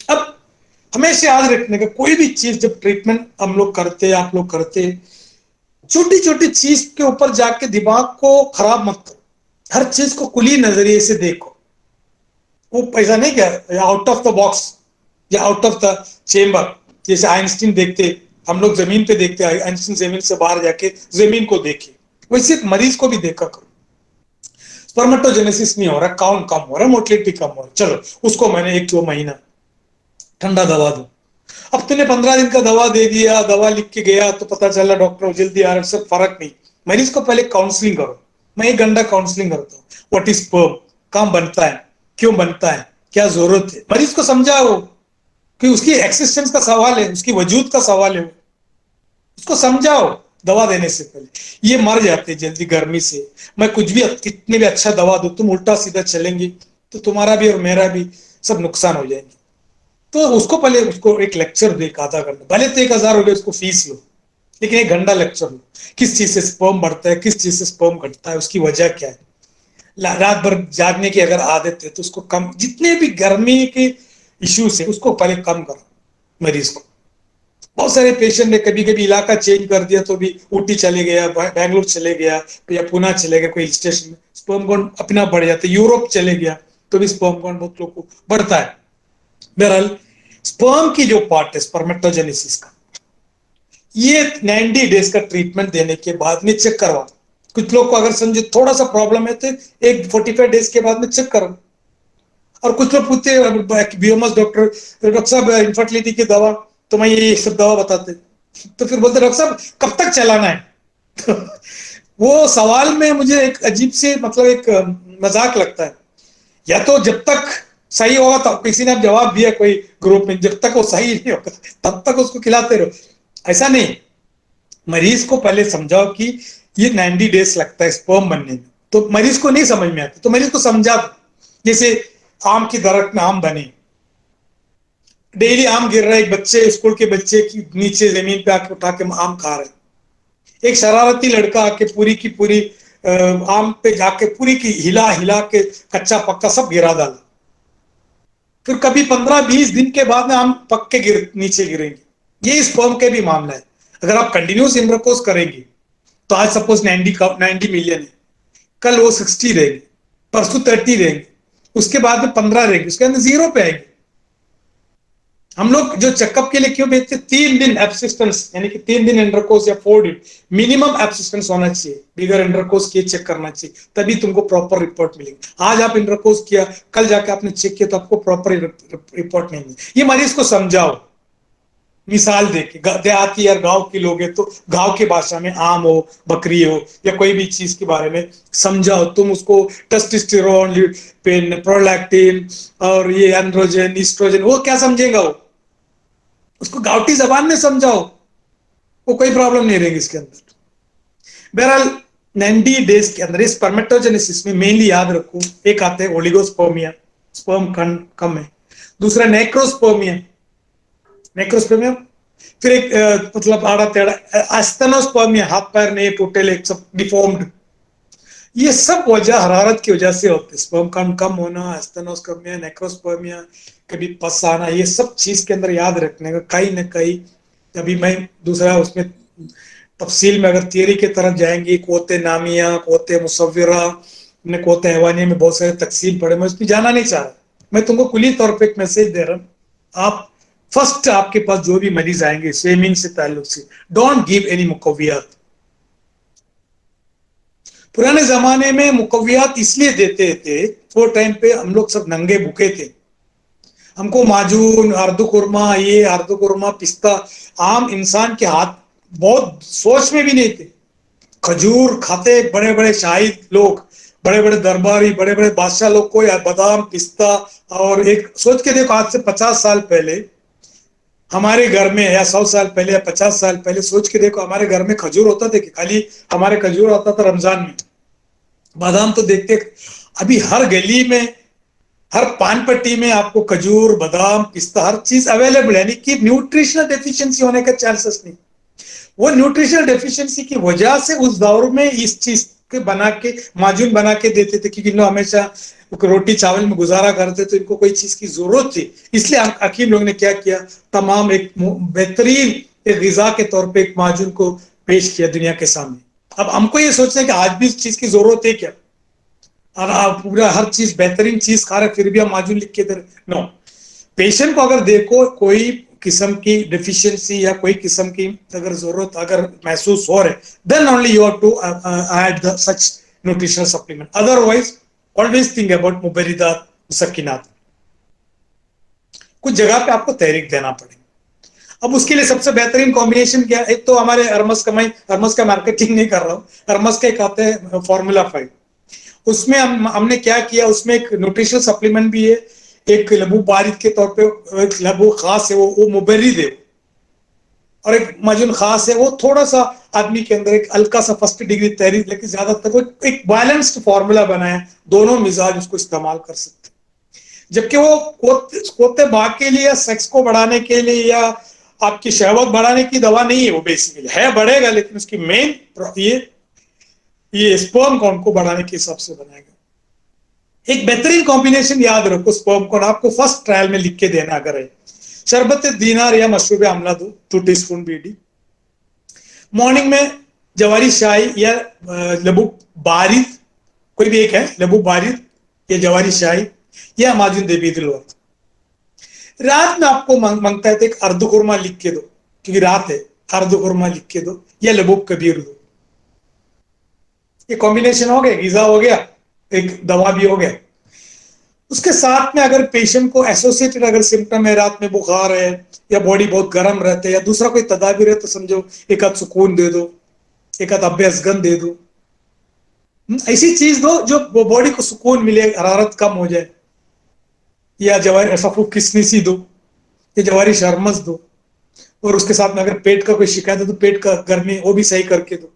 अब हमेशा याद रखने का, कोई भी चीज जब ट्रीटमेंट हम लोग करते, आप लोग करते, छोटी छोटी चीज के ऊपर जाके दिमाग को खराब मत करो, हर चीज को खुली नजरिए से देखो। वो पैसा नहीं क्या आउट ऑफ द बॉक्स या आउट ऑफ द चेम्बर, जैसे आइंस्टीन देखते, हम लोग जमीन पे देखते, आइंस्टीन जमीन से बाहर जाके जमीन को देखे, वैसे मरीज को भी देखा करो। स्पर्मेटोजेनेसिस नहीं हो रहा, काउंट कम हो रहा, मोटिलिटी कम हो रहा, चलो उसको मैंने 1-2 महीना ठंडा दवा दो। अब तूने 15 दिन का दवा दे दिया, दवा लिख के गया तो पता चला डॉक्टर जल्दी आ रहा है, सब फर्क नहीं। मरीज को पहले काउंसलिंग करो। मैं 1 घंटा काउंसलिंग करता हूँ। व्हाट इज स्पर्म, कहाँ बनता है, क्यों बनता है, क्या जरूरत है, मरीज को समझाओ कि उसकी एक्सिस्टेंस का सवाल है, उसकी वजूद का सवाल है, उसको समझाओ दवा देने से पहले। ये मर जाते हैं जल्दी गर्मी से। मैं कुछ भी कितने भी अच्छा दवा दो, तुम उल्टा सीधा चलेंगे तो तुम्हारा भी और मेरा भी सब नुकसान हो जाएंगे। तो उसको पहले उसको एक लेक्चर दो, 1 आधा घंटा, भले तो 1,000 रुपये उसको फीस लो, लेकिन 1 घंटा लेक्चर लो। किस चीज से स्पर्म बढ़ता है, किस चीज से स्पर्म घटता है, उसकी वजह क्या है। रात भर जागने की अगर आदत है तो उसको कम, जितने भी गर्मी के इश्यूज है उसको पहले कम करो मरीज को। बहुत सारे पेशेंट ने कभी कभी इलाका चेंज कर दिया तो भी ऊटी चले गया, बैंगलोर चले गया या पुणे चले गया, कोई स्टेशन में स्पर्म काउंट अपना बढ़ जाता है। यूरोप चले गया तो भी स्पर्म काउंट बहुत लोग को बढ़ता है। बहरहाल स्पर्म की जो पार्ट है स्पर्मेटोजेनेसिस का, ये 90 डेज का ट्रीटमेंट देने के बाद में चेक करवा। कुछ लोग को अगर समझे थोड़ा सा प्रॉब्लम है तो एक 45 डेज के बाद में चेक करो। और कुछ लोग पूछते हैं बीएमएस डॉक्टर साहब इनफर्टिलिटी की दवा, तो मैं ये सब दवा बताते, तो फिर बोलते डॉक्टर साहब कब तक चलाना है। तो वो सवाल में मुझे एक अजीब से मतलब एक मजाक लगता है। या तो जब तक सही होगा, तो किसी ने अब जवाब दिया कोई ग्रुप में, जब तक वो सही नहीं होगा तब तक उसको खिलाते रहो, ऐसा नहीं। मरीज को पहले समझाओ कि ये 90 डेज लगता है स्पर्म बनने में, तो मरीज को नहीं समझ में आता तो मरीज को समझा दो। जैसे आम की दरख्त में आम बने, डेली आम गिर रहा है, एक बच्चे स्कूल के बच्चे की नीचे जमीन पे आके उठा के आम खा रहे, एक शरारती लड़का आके पूरी की पूरी आम पे जाके पूरी की हिला हिला के कच्चा पक्का सब गिरा डाला। फिर कभी 15-20 दिन के बाद में आम पक के नीचे गिरेंगे। ये स्पर्म के भी मामला है। अगर आप कंटिन्यूस इंटरकोर्स करेंगे तो आज सपोज 90 मिलियन है, कल वो 60 रहेंगे, परसों 30 रहेंगे, उसके बाद में 15 रहेंगे, उसके अंदर 0 पे आएंगे। हम लोग जो चेकअप के लिए क्यों भेजते, 3 दिन एब्सिस्टेंस, यानी कि 3 दिन इंटरकोर्स या 4 दिन मिनिमम एब्सिस्टेंस होना चाहिए। बिगर इंटरकोर्स किए चेक करना चाहिए, तभी तुमको प्रॉपर रिपोर्ट मिलेगी। आज आप इंटरकोर्स किया, कल जाके आपने चेक किया तो आपको प्रॉपर रिपोर्ट नहीं मिली। ये मरीज को समझाओ, मिसाल देके। देहाती या गांव के लोग हैं तो गांव की भाषा में आम हो, बकरी हो या कोई भी चीज के बारे में समझाओ। तुम उसको टेस्टोस्टेरोन, प्रोलैक्टिन और ये एंड्रोजन, ईस्ट्रोजन, वो क्या समझेगा, वो उसको गावठी जबान में समझाओ, वो कोई प्रॉब्लम नहीं रहेगी इसके अंदर। बहरहाल 90 डेज के अंदर इस स्पर्मेटोजेनेसिस में मेनली याद रखो, एक आते हैं ओलिगोस्पर्मिया, स्पर्म कम है, दूसरा नेक्रोस्पर्मिया, नेक्रोस्पर्मिया, फिर एक मतलब आड़ा टेढ़ा एस्थेनोस्पर्मिया, हाथ पैर नहीं टूटे एक सब डिफॉर्म्ड। ये सब वजह हरारत की वजह से होते हैं, स्पर्म काउंट कम होना, एस्थेनोस्पर्मिया, नेक्रोस्पर्मिया, कभी पस आना, ये सब चीज के अंदर याद रखने का कहीं ना कहीं। अभी मैं दूसरा उसमें तफसील में अगर थियरी की तरफ जाएंगे, कोते नामिया, कोते मुसव्विरा, ने कोते हैवानिया में बहुत सारे तकसीम पड़े, मैं उसमें जाना नहीं चाह रहा। मैं तुमको कुली तौर पे एक मैसेज दे रहा हूँ, आप फर्स्ट आपके पास जो भी मरीज आएंगे स्विमिंग से ताल्लुक से, डोंट गिव एनी मुकव्वियात। पुराने जमाने में मुकव्वियात इसलिए देते थे, वो टाइम पे हम लोग सब नंगे भूखे थे, हमको माजून, अर्दू कुरमा, ये अर्दू कुरमा, पिस्ता आम इंसान के हाथ बहुत सोच में भी नहीं थे। खजूर खाते बड़े बड़े शाही लोग, बड़े बड़े दरबारी, बड़े बड़े बादशाह लोग को, या बादाम, पिस्ता। और एक सोच के देखो, आज से 50 साल पहले हमारे घर में, या 100 साल पहले या 50 साल पहले सोच के देखो, हमारे घर में खजूर होता था कि खाली हमारे खजूर आता था रमजान में। बादाम तो देखते, अभी हर गली में, हर पान पट्टी में आपको खजूर, बादाम, पिस्ता, हर चीज अवेलेबल है, यानी कि न्यूट्रिशनल डेफिशिएंसी होने का चांसेस नहीं। वो न्यूट्रिशनल डेफिशिएंसी की वजह से उस दौर में इस चीज के बना के, माजून बना के देते थे, क्योंकि लोग हमेशा रोटी चावल में गुजारा करते, तो इनको कोई चीज की जरूरत थी। इसलिए हकीम लोग ने क्या किया, तमाम एक बेहतरीन एक गिजा के तौर पे एक माजून को पेश किया दुनिया के सामने। अब हमको ये सोचना है कि आज भी इस चीज की जरूरत है क्या, और आप पूरा हर चीज बेहतरीन चीज खा रहे फिर भी हम माजून लिख के दे रहे, नो। पेशेंट को अगर देखो कोई किस्म की डिफिशियंसी या कोई किस्म की अगर जरूरत अगर महसूस हो रहे, then only you have to add the such nutritional supplement, otherwise always think about मुबरिदात, मुसक्किनात। कुछ जगह पे आपको तहरीक देना पड़ेगा। अब उसके लिए सबसे बेहतरीन कॉम्बिनेशन क्या है, एक तो हमारे अरमस का, मैं अरमस का मार्केटिंग नहीं कर रहा हूँ, अरमस का एक आता है फॉर्मूला 5, उसमें हमने क्या किया, उसमें एक न्यूट्रिशनल सप्लीमेंट भी है, एक लबू बारिद के तौर पे, एक लबू खास है वो मुबर्रिद है, और एक मजून खास है, वो थोड़ा सा आदमी के अंदर एक हल्का सा फर्स्ट डिग्री तहरीर, लेकिन ज्यादातर वो एक बैलेंस्ड फॉर्मूला बनाया, दोनों मिजाज उसको इस्तेमाल कर सकते हैं। जबकि वो कोते बाग के लिए या सेक्स को बढ़ाने के लिए या आपकी शहवत बढ़ाने की दवा नहीं है, वो बेसिकली है, बढ़ेगा, लेकिन उसकी मेन ये स्पर्म काउंट को बढ़ाने के हिसाब से बनाएगा। एक बेहतरीन कॉम्बिनेशन याद रखो, स्पर्म काउंट आपको फर्स्ट ट्रायल में लिख के देना अगर है, शरबत दीनार या मशरूब आमला दो 2 टीस्पून बीडी, मॉर्निंग में जवारी शाही या लबू बारिद, कोई भी एक है, लबू बारिद या जवारी शाही या माजुन देबी दिलवत। रात में आपको मांगता है तो एक अर्दु खुरमा लिख के दो, क्योंकि रात है, अर्दु खुरमा लिख के दो या लबूब कबीर दो। ये कॉम्बिनेशन हो गया, गिजा हो गया, एक दवा भी हो गया। उसके साथ में अगर पेशेंट को एसोसिएटेड अगर सिम्टम है, रात में बुखार है या बॉडी बहुत गर्म रहते है या दूसरा कोई तदाबीर है, तो समझो एक आध सुकून दे दो, एक आध अभ्यसगन दे दो, ऐसी चीज दो जो बॉडी को सुकून मिले, हरारत कम हो जाए, या जवारी सफू किसमिसी दो या जवारी शरमस दो। और उसके साथ में अगर पेट का कोई शिकायत है तो पेट का गर्मी वो भी सही करके दो।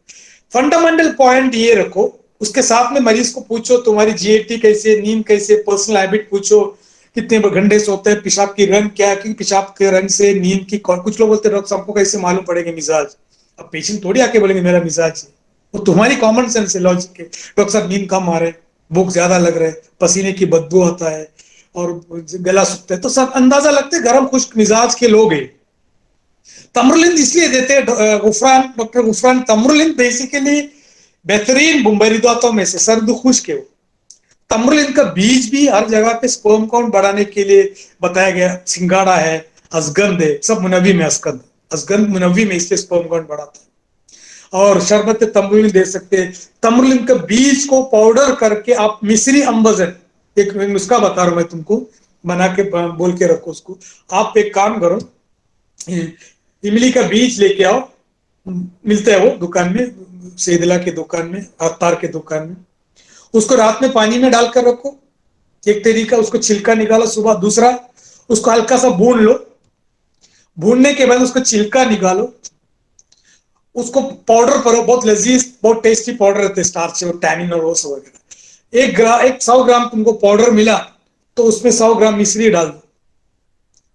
फंडामेंटल पॉइंट ये रखो, उसके साथ में मरीज को पूछो तुम्हारी जीएटी कैसे, नींद कैसे, पर्सनल हैबिट पूछो, कितने घंटे सोते हैं, पेशाब की रंग क्या है, क्योंकि पेशाब के रंग से नींद की, कुछ लोग बोलते हैं डॉक्टर हमको कैसे मालूम पड़ेगा मिजाज। अब पेशेंट थोड़ी आके बोलेंगे मेरा मिजाज है, वो तुम्हारी कॉमन सेंस है, लॉजिक है, डॉक्टर साहब नींद कम आ रहे, भूख ज्यादा लग रहा है, पसीने की बदबू आता है और गला सूखता है, तो सब अंदाजा लगता है गर्म खुश्क मिजाज के लोग हैं। तमरलिंद इसलिए देते हैं गुफरान, डॉक्टर गुफरान तमरलिंद बेसिकली बेहतरीन मुबरिदातों में से सर्द खुश्क है। तमरलिंद का बीज भी हर जगह पे स्पर्म काउंट बढ़ाने के लिए बताया गया, सिंगाड़ा है, असगंध है, सब मुनवी में असगंध, असगंध मुनवी में, इसलिए स्पर्म काउंट बढ़ाता है। और शरबत तमरलिंद दे सकते हैं। तमरलिंद का बीज को पाउडर करके आप मिस्री अंबजन, एक नुस्खा बता रहा हूं मैं तुमको, बना के बोल के रखो उसको। आप एक काम करो, इमली का बीज लेके आओ, मिलता है वो दुकान में, सेदला की दुकान में, अत्तार की दुकान में, उसको रात में पानी में डालकर रखो, एक तरीका, उसको छिलका निकालो सुबह। दूसरा, उसको हल्का सा भून लो, भूनने के बाद उसको छिलका निकालो, उसको पाउडर पर बहुत लजीज बहुत टेस्टी पाउडर रहते हैं स्टार्च और टैनिन और वो सब वगैरह। 100 ग्राम तुमको पाउडर मिला तो उसमें 100 ग्राम मिश्री डाल दो,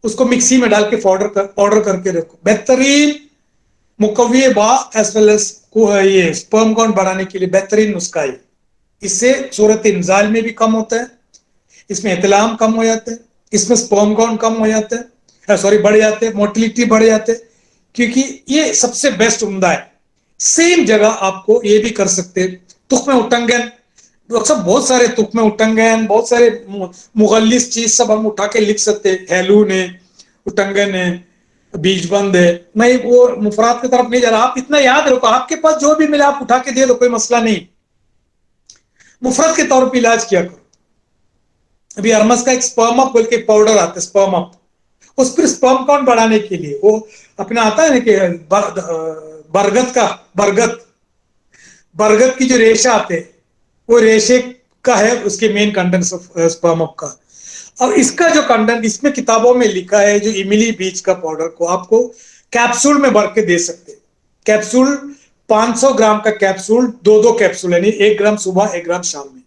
उसको मिक्सी में डाल के पाउडर करके रखो। बेहतरीन मुकव्वे बा एज वेल एज ये स्पर्म काउंट बढ़ाने के लिए बेहतरीन नुस्खा है। इससे सूरत इंजाल में भी कम होता है, इसमें एतलाम कम हो जाते हैं, इसमें स्पर्म काउंट कम हो जाते हैं, सॉरी बढ़ जाते हैं, मोटिलिटी बढ़ जाते हैं, क्योंकि ये सबसे बेस्ट उम्दा है। सेम जगह आपको ये भी कर सकते हैं। तुख्मे उटंगन, डॉक्टर साहब बहुत सारे तुख्मे उटंगन, बहुत सारे मुगल्लिस चीज सब हम उठा के लिख सकते हैं। हेलून है, उटंगन है, बीजबंद है। मैं वो मुफरात की तरफ नहीं जा रहा, आप इतना याद रखो, आपके पास जो भी मिले आप उठा के दे दो, कोई मसला नहीं। मुफरत के तौर पर इलाज किया करो। अभी अरमस का एक स्पर्म अप बोल के पाउडर आता है, स्पर्म अप, उस पर स्पर्म काउंट बढ़ाने के लिए वो अपना आता है ना कि बरगद का बरगद बरगद की जो रेशा आते हैं वो रेशे का है उसके मेन कंटेंट स्पर्म अप का। और इसका जो कंटेंट इसमें किताबों में लिखा है, जो इमली बीज का पाउडर को आपको कैप्सूल में भर के दे सकते हैं। कैप्सूल 500 ग्राम का कैप्सूल, दो दो कैप्सूल, यानी 1 ग्राम सुबह 1 ग्राम शाम में,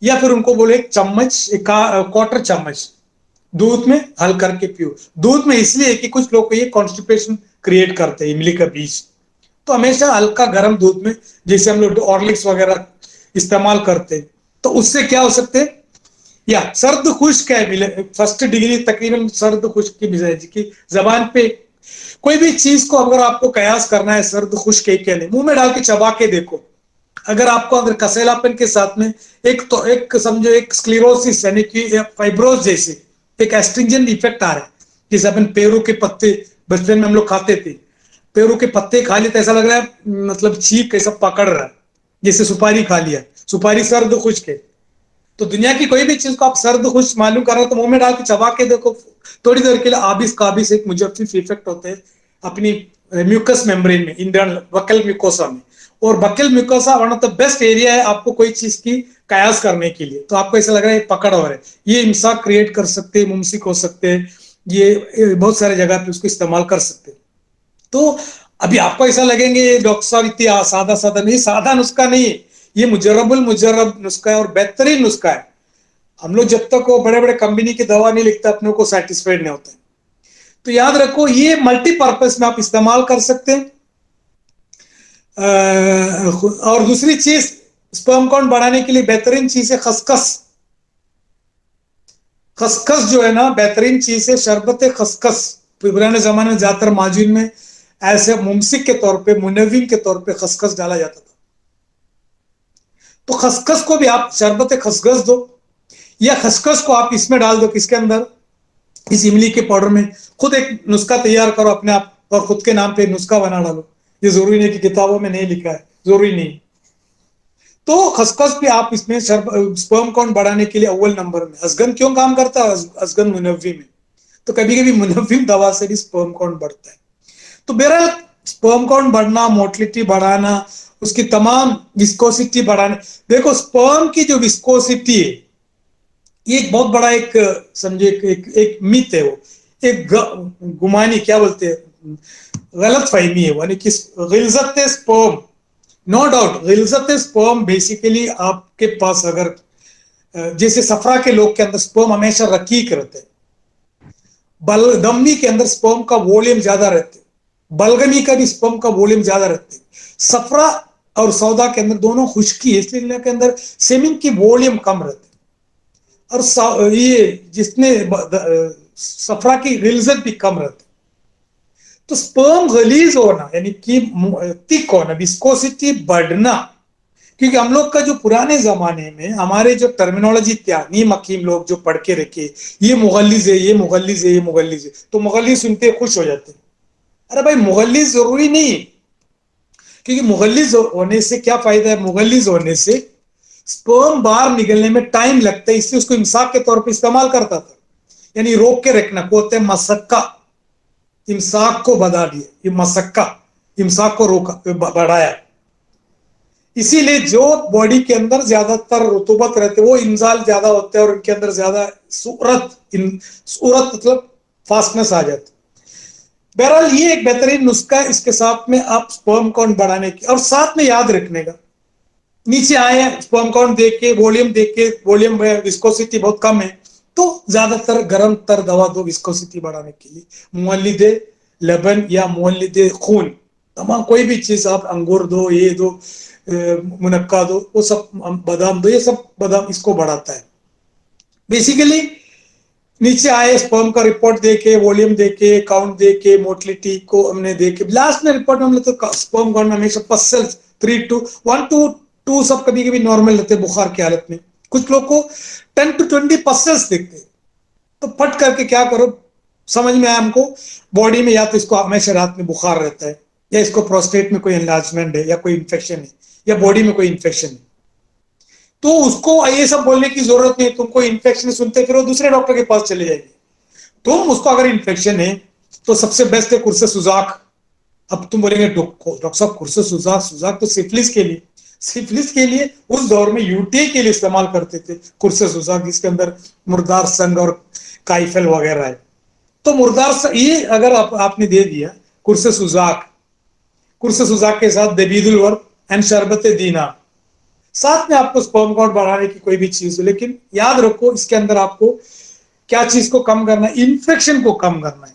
या फिर उनको बोले एक चम्मच, एक क्वार्टर चम्मच दूध में हल करके पियो। दूध में इसलिए कि कुछ लोग को ये कॉन्स्टिपेशन क्रिएट करते हैं इमली का बीज, तो हमेशा हल्का गर्म दूध में, जैसे हम लोग ऑर्लिक्स वगैरह इस्तेमाल करते हैं, तो उससे क्या हो सकते हैं, या सर्द खुश्क है मिले फर्स्ट डिग्री तकरीबन सर्द खुश्क की मिजाज की जबान पे कोई भी चीज को अगर आपको कयास करना है सर्द खुश्क के लिए, मुंह में डाल के चबा के देखो। अगर आपको अगर कसैलापन के साथ में एक समझो एक स्क्लेरोसिस यानी कि फाइब्रोज जैसे एक एस्ट्रिंजेंट इफेक्ट आ रहा है, जैसे अपन पेरू के पत्ते बचपन में हम लोग खाते थे, पेरू के पत्ते खा लिए तो ऐसा लग रहा है मतलब चीख कैसा पकड़ रहा है, जैसे सुपारी खा लिया, सुपारी सर्द खुश्क है। तो दुनिया की कोई भी चीज को आप सर्द खुश मालूम कर रहे हो तो मुंह में डाल के चबा के देखो, थोड़ी देर के लिए आबिस काबिस एक मुजफ्फिफ इफेक्ट होते हैं अपनी म्यूकस मेम्ब्रेन में, इंटरनल बकल म्यूकोसा में। और buccal mucosa one of the best area है आपको कोई चीज की कयास करने के लिए। तो आपको ऐसा लग रहा है पकड़ हो रहा है, ये इमसाक क्रिएट कर सकते हैं, मुमसिक हो सकते हैं, ये बहुत सारे जगह पे उसको इस्तेमाल कर सकते हैं। तो अभी आपको ऐसा लगेंगे डॉक्टर साहब इतनी सादा सादा नहीं, सादा नुस्खा नहीं है, ये मुजर्रबुल मुजर्रब नुस्खा है और बेहतरीन नुस्खा है। हम लोग जब तक वो बड़े बड़े कंपनी की दवा नहीं लिखते अपने को सेटिस्फाइड नहीं होते। तो याद रखो ये मल्टीपर्पज में आप इस्तेमाल कर सकते हैं। और दूसरी चीज स्पर्म काउंट बढ़ाने के लिए बेहतरीन चीज है खसखस। खसखस जो है ना बेहतरीन चीज है, शरबत खसखस। पुराने जमाने में ज्यादातर माजून में ऐसे मुमसिक के तौर पे, मुनव्विम के तौर पे खसखस डाला जाता था। तो खसखस को भी आप शरबत खसखस दो, या खसखस को आप इसमें डाल दो, किसके अंदर, इस इमली के पाउडर में। खुद एक नुस्खा तैयार करो अपने आप और खुद के नाम पे नुस्खा बना डालो। ये जरूरी नहीं कि किताबों में नहीं लिखा है, जरूरी नहीं। तो खसखस भी आप इसमें स्पर्म काउंट बढ़ाने के लिए अव्वल नंबर में। असगन क्यों काम करता है, असगन मुनव्विम में, तो कभी कभी मुनव्विम दवा से भी स्पर्म काउंट बढ़ता है। तो बहरहाल स्पर्म काउंट बढ़ना, मोटिलिटी बढ़ाना, उसकी तमाम विस्कोसिटी बढ़ाना। देखो स्पर्म की जो विस्कोसिटी है ये एक बहुत बड़ा एक समझे एक मिथ है, वो एक गुमानी क्या बोलते हैं, गलत फहमी है, यानी कि गिल्जत स्पर्म, नो डाउट गिल्जत स्पर्म बेसिकली आपके पास अगर जैसे सफरा के लोग के अंदर स्पर्म हमेशा रकीक रहते हैं, बलगमी के अंदर स्पर्म का वॉल्यूम ज्यादा रहते हैं, बलगमी का भी स्पर्म का वॉल्यूम ज्यादा रहते हैं। सफरा और सौदा के अंदर दोनों खुश्की है, इसलिए के अंदर सेमिन की वॉल्यूम कम रहती है, और ये जिसने सफरा की गिल्जत भी कम रहती है। तो स्पर्म गलीज होना यानी कि थिक होना, विस्कोसिटी बढ़ना, क्योंकि हम लोग का जो पुराने जमाने में हमारे जो टर्मिनोलॉजी थी, नीम हकीम लोग जो पढ़ के रखे, ये मुगल्लिज है, ये मुगल्लिज है, ये मुगल्लिज है, तो मुगल्लिज सुनते खुश हो जाते। अरे भाई मुगल्लिज जरूरी नहीं, क्योंकि मुगल्लिज होने से क्या फायदा है, मुगल्लिज होने से स्पर्म बाहर निकलने में टाइम लगता है, इसलिए उसको इमसाक के तौर पर इस्तेमाल करता था, यानी रोक के रखना को होता है मसक्का। इमसाक को बढ़ा दिया, ये मसक्का इमसाक को रोका बढ़ाया। इसीलिए जो बॉडी के अंदर ज्यादातर रुतूबत रहते वो इंजाल ज्यादा होते हैं और इनके अंदर ज्यादा सूरत सूरत मतलब फास्टनेस आ जाती। बहरहाल ये एक बेहतरीन नुस्खा है, इसके साथ में आप स्पर्म काउंट बढ़ाने की और साथ में याद रखने का, नीचे आए हैं स्पर्म काउंट देख के वॉल्यूम विस्कोसिटी बहुत कम है, तो ज्यादातर गर्म तर दवा दो विस्कोसिटी बढ़ाने के लिए, मुअल्लिदे लबन या मुअल्लिदे खून, तमाम कोई भी चीज आप अंगूर दो, ये दो, मुनक्का दो, वो सब बादाम दो, ये सब बादाम इसको बढ़ाता है बेसिकली। नीचे आए स्पर्म का रिपोर्ट देके, वॉल्यूम देके, काउंट देके, मोटिलिटी को हमने देखे, लास्ट में रिपोर्ट में हमने तो स्पर्म काउंट में हमेशा पसल्स 3 to 1 to 2 सब कभी कभी नॉर्मल रहते हैं बुखार की हालत में, कुछ लोग को 10 to 20 पसल्स देखते हैं। तो फट करके क्या करो, समझ में आया हमको, बॉडी में या तो इसको हमेशा रात में बुखार रहता है, या इसको प्रोस्टेट में कोई एनलार्जमेंट है, या कोई इन्फेक्शन है, या बॉडी में कोई इन्फेक्शन है, तो उसको ये सब बोलने की जरूरत नहीं, तुमको इन्फेक्शन सुनते फिर वो दूसरे डॉक्टर के पास चले जाएगी। तुम उसको अगर इन्फेक्शन है तो सबसे बेस्ट है कुर्से सुजाक। अब तुम बोलेंगे डॉक्टर साहब कुर्से सुजाक, सुजाक तो सिफिलिस के लिए, सिफिलिस के लिए उस दौर में यूटीआई के लिए इस्तेमाल करते थे कुर्से सुजाक, जिसके अंदर मुर्दार संघ और काइफल वगैरह है। तो मुर्दार ये अगर आपने दे दिया कुर्से सुजाक के साथ दबीदुल वर्क एंड शरबत दीना, साथ में आपको स्पर्म काउंट बढ़ाने की कोई भी चीज हो, लेकिन याद रखो इसके अंदर आपको क्या चीज को कम करना है, इन्फेक्शन को कम करना है,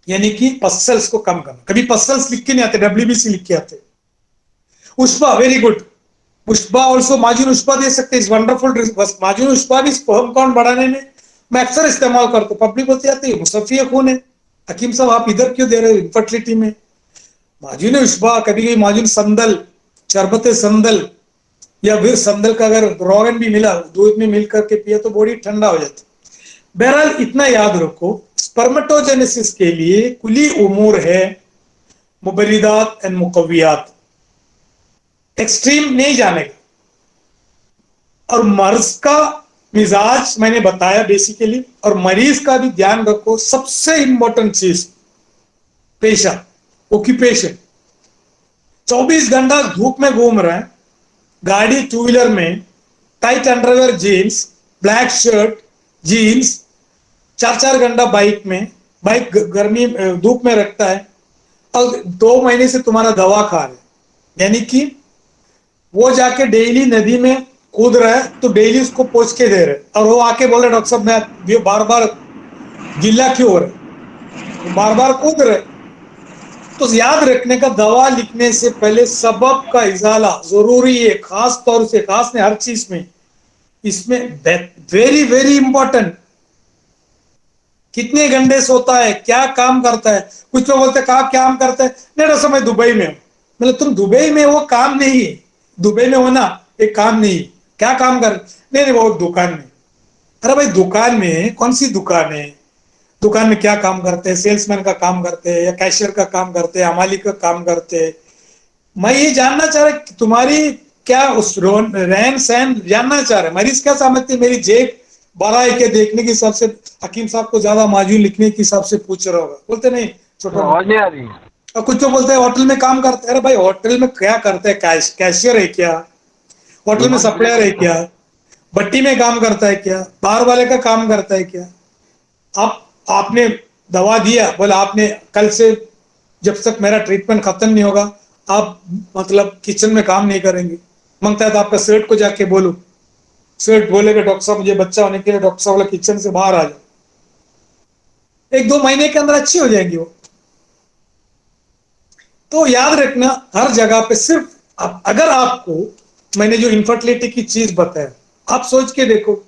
यानी कि पसल्स को कम करना। कभी पसल्स लिख के नहीं आते, डब्ल्यूबीसी लिख के आते। उष्पा वेरी गुड, उष्पा ऑल्सो, माजून उष्पा दे सकते, इज वंडरफुल। माजून उष्पा भी स्पर्म काउंट बढ़ाने में मैं अक्सर इस्तेमाल करता हूँ। पब्लिक बोलती आती है मुसफ़ी खून है, हकीम साहब आप इधर क्यों दे रहे हो इनफर्टिलिटी में। माजून उष्पा, कभी कभी माजून संदल, शरबत संदल, या फिर संदल का अगर रोगन भी मिला दूध में मिल करके पिया तो बॉडी ठंडा हो जाती। बहरहाल इतना याद रखो, स्पर्मेटोजेनेसिस के लिए कुली उमूर है मुबरिदात एंड मुकवियात, एक्सट्रीम नहीं जाने का। और मर्ज का मिजाज मैंने बताया बेसिकली, और मरीज का भी ध्यान रखो। सबसे इंपॉर्टेंट चीज पेशा, ऑक्यूपेशन। 24 घंटा धूप में घूम रहे हैं, गाड़ी टू व्हीलर में, tight underwear jeans, black shirt jeans, 4 4 घंटा बाइक में, बाइक गर्मी धूप में रखता है, और 2 महीने से तुम्हारा दवा खा रहे, यानी कि वो जाके डेली नदी में कूद रहा है तो डेली उसको पोंछ के दे रहे, और वो आके बोल रहे डॉक्टर साहब मैं बार बार गिल्ला क्यों हो रहा है, तो बार बार कूद रहे। तो याद रखने का, दवा लिखने से पहले सबब का इजाला जरूरी है, खास तौर से, खास ने हर चीज में, इसमें वेरी वेरी इंपॉर्टेंट। कितने घंटे सोता है, क्या काम करता है। कुछ लोग बोलते हैं कहा काम करता है, नहीं डॉक्टर मैं दुबई में हूं। मतलब तुम दुबई में, वो काम नहीं है, दुबई में होना एक काम नहीं। क्या काम कर, नहीं नहीं वो दुकान में। अरे भाई दुकान में कौन सी दुकान है, दुकान में क्या काम करते हैं, सेल्समैन का काम करते हैं, या कैशियर का काम करते हैं, हमाली का काम करते हैं। मैं ये जानना चाह रहा कि तुम्हारी क्या उस रहन सहन जानना चाह रहे। मरीज क्या समझते, मेरी जेब बड़ा है क्या देखने के हिसाब से हकीम साहब को ज्यादा माजून लिखने के हिसाब से पूछ रहा होगा। बोलते नहीं छोटा, आवाज नहीं आ रही। और कुछ लोग बोलते हैं होटल में काम करते हैं। अरे भाई होटल में क्या करते हैं, कैशियर है क्या, होटल में सप्लायर है क्या, भट्टी में काम करता है क्या, बार वाले का काम करता है क्या। आप आपने दवा दिया, बोला आपने कल से जब तक मेरा ट्रीटमेंट खत्म नहीं होगा आप मतलब किचन में काम नहीं करेंगे। मांगता है तो आपका सेठ को जाके बोलो, सेठ बोलेगा डॉक्टर साहब मुझे बच्चा होने के लिए, डॉक्टर साहब बोला किचन से बाहर आ जाओ। 1 2 महीने के अंदर अच्छी हो जाएंगी वो। तो याद रखना हर जगह पे सिर्फ अगर आपको मैंने जो इनफर्टिलिटी की चीज बताया, आप सोच के देखो,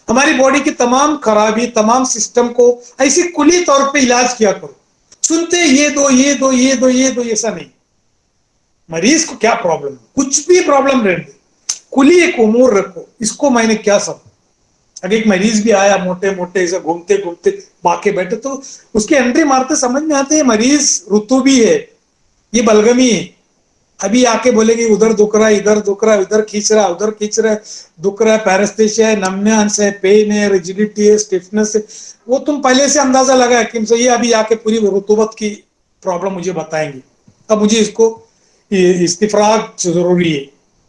हमारी बॉडी की तमाम खराबी, तमाम सिस्टम को ऐसी कुली तौर पे इलाज किया करो। सुनते ये दो ये दो ये दो ये दो, ऐसा नहीं। मरीज को क्या प्रॉब्लम, कुछ भी प्रॉब्लम रहने दे, कुली एक उमूर रखो। इसको मैंने क्या सब, अगर एक मरीज भी आया मोटे मोटे ऐसे घूमते घूमते बाके बैठे, तो उसके एंट्री मारते समझ में आते हैं मरीज ऋतु भी है, ये बलगमी है। अभी आके बोलेंगे उधर दुख रहा है, इधर दुख रहा है, इधर खींच रहा है, उधर खींच रहा है, दुख रहा है, पैरेस्थेसिया है, नम्यांश है, पेन है, रिजिडिटी है, स्टिफनेस है, वो तुम पहले से अंदाजा लगा है कि ये अभी आके पूरी रुतूबत की प्रॉब्लम मुझे बताएंगे। अब मुझे इसको इस्तिफराग जरूरी है,